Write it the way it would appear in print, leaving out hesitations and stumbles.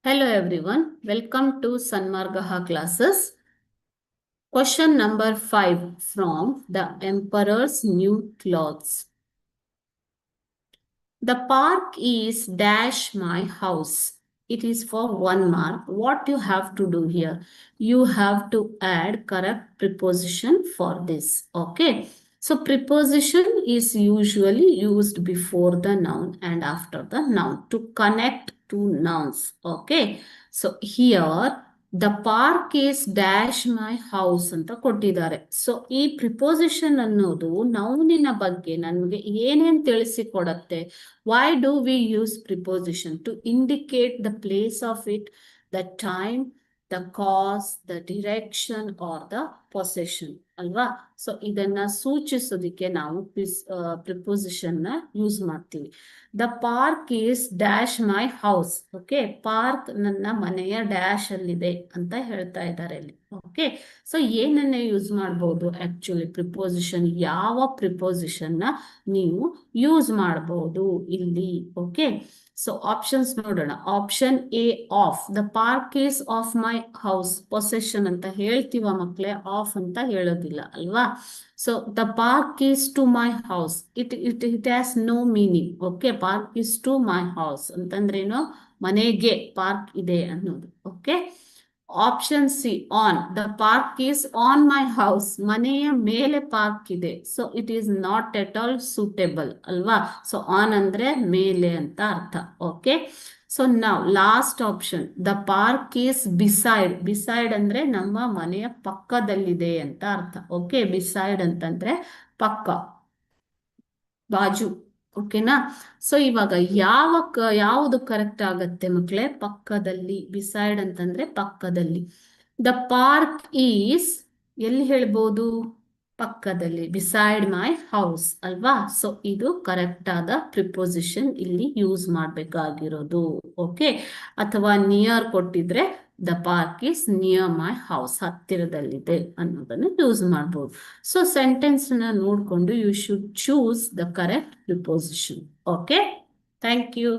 Hello everyone, welcome to Sanmargaha classes. Question number 5 from The Emperor's New Clothes. The park is dash my house. It is for 1 mark. What you have to do here? You have to add correct preposition for this. Okay. So preposition is usually used before the noun and after the noun to connect two nouns. Okay. So here the park is dash my house ಅಂತ ಕೊಟ್ಟಿದ್ದಾರೆ. So ಈ preposition ಅನ್ನೋದು ನೌನಿನ ಬಗ್ಗೆ ನಮಗೆ ಏನೇನ್ ತಿಳಿಸಿಕೊಡತ್ತೆ. Why do we use preposition? To indicate the place of it, the time, the cause, the direction or the possession. ಅಲ್ವಾ? So ಇದನ್ನ ಸೂಚಿಸೋದಕ್ಕೆ ನಾವು ಪ್ರಿಪೋಸಿಷನ್ ನ ಯೂಸ್ ಮಾಡ್ತೀವಿ. The park is dash my house. Okay, park ನನ್ನ ಮನೆಯ dash ಅಲ್ಲಿದೆ ಅಂತ ಹೇಳ್ತಾ ಇದ್ದಾರೆ ಇಲ್ಲಿ. ಓಕೆ, ಸೊ ಏನನ್ನ ಯೂಸ್ ಮಾಡಬಹುದು? ಆಕ್ಚುಲಿ ಪ್ರಿಪೋಸಿಷನ್, ಯಾವ ಪ್ರಿಪೋಸಿಷನ್ ನ ನೀವು ಯೂಸ್ ಮಾಡಬಹುದು ಇಲ್ಲಿ. ಓಕೆ, ಸೊ ಆಪ್ಷನ್ಸ್ ನೋಡೋಣ. Option A of. The park is of my house. Possession ಅಂತ ಹೇಳ್ತೀವ ಮಕ್ಳೇ, ಆಫ್ ಅಂತ ಹೇಳೋದಿಲ್ಲ ಅಲ್ವಾ. So the park is to my house. It has no meaning. Okay, park is to my house ಅಂತಂದ್ರೇನು? ಮನೆಗೆ park ಇದೆ ಅನ್ನೋದು. Okay, option C on. The park is on my house. ಮನೆಯ ಮೇಲೆ ಪಾರ್ಕ್ ಇದೆ. So it is not at all suitable ಅಲ್ವಾ. So on ಅಂದ್ರೆ ಮೇಲೆ ಅಂತ ಅರ್ಥ. ಓಕೆ, ಸೊ ನಾವು last option, the park is beside. Beside ಅಂದ್ರೆ ನಮ್ಮ ಮನೆಯ ಪಕ್ಕದಲ್ಲಿದೆ ಅಂತ ಅರ್ಥ. ಓಕೆ, ಬಿಸೈಡ್ ಅಂತಂದ್ರೆ ಪಕ್ಕ, ಬಾಜು. ಓಕೆನಾ. ಸೊ ಇವಾಗ ಯಾವುದು ಕರೆಕ್ಟ್ ಆಗತ್ತೆ ಮಕ್ಕಳೇ? ಪಕ್ಕದಲ್ಲಿ. ಬಿಸೈಡ್ ಅಂತಂದ್ರೆ ಪಕ್ಕದಲ್ಲಿ. ದ ಪಾರ್ಕ್ ಈಸ್ ಎಲ್ಲಿ ಹೇಳ್ಬೋದು? ಪಕ್ಕದಲ್ಲಿ, ಬಿಸೈಡ್ ಮೈ ಹೌಸ್ ಅಲ್ವಾ. ಸೊ ಇದು ಕರೆಕ್ಟ್ ಆದ ಪ್ರಿಪೋಸಿಷನ್ ಇಲ್ಲಿ ಯೂಸ್ ಮಾಡಬೇಕಾಗಿರೋದು. ಓಕೆ, ಅಥವಾ ನಿಯರ್ ಕೊಟ್ಟಿದ್ರೆ the park is near my house, ಹತ್ತಿರದಲ್ಲಿದೆ ಅನ್ನೋದನ್ನು ಯೂಸ್ ಮಾಡ್ಬೋದು. ಸೊ ಸೆಂಟೆನ್ಸ್ ನ ನೋಡ್ಕೊಂಡು you should choose the correct preposition. Okay, thank you.